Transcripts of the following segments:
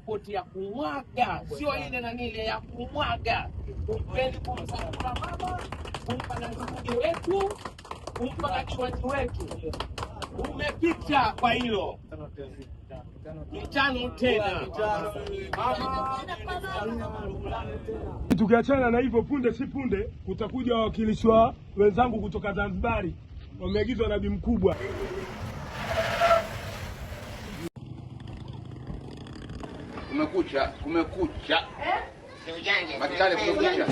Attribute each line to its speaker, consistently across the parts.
Speaker 1: support ya kumwaga, sio ile na ile ya kumwaga. Upendi kumsapura mama, kumpa na mkuji wetu, kumpa na kiwanja wetu. Umepita kwa hilo. Mitano tena.
Speaker 2: Tukiachana na hivyo, punde si punde kutakuja wawakilishi wa wenzangu kutoka Zanzibari, wameagizwa na Bi Mkubwa.
Speaker 3: Kumekucha. Matikale kumekucha.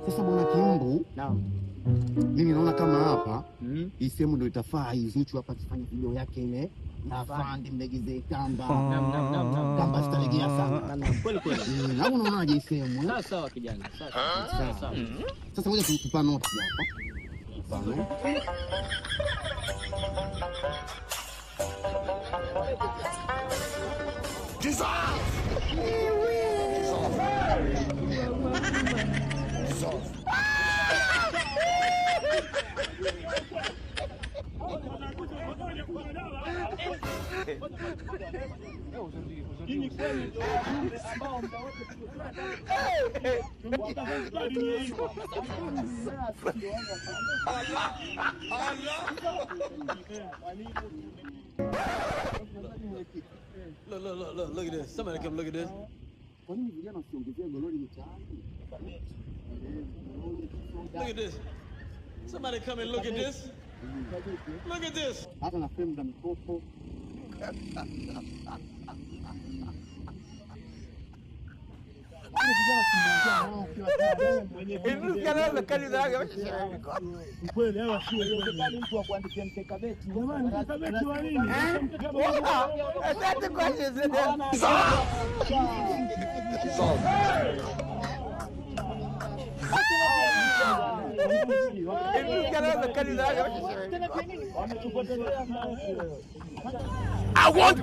Speaker 4: Sasa bwana Kiumbu, mimi naona kama hapa hii sehemu ndio itafaa hii Zuchu hapa kufanya video yake ile na afande mlegeze kamba. Kamba zitalegea sana. Kweli kweli. Na unaonaje hii sehemu?
Speaker 5: Sawa sawa kijana. Sawa.
Speaker 4: Sasa ngoja tutupa notes hapa. Bana.
Speaker 5: Look at this. Somebody come look at this. Look at this. Somebody come and look at this. Look at this.
Speaker 4: Hata na frame za mikopo.
Speaker 3: I want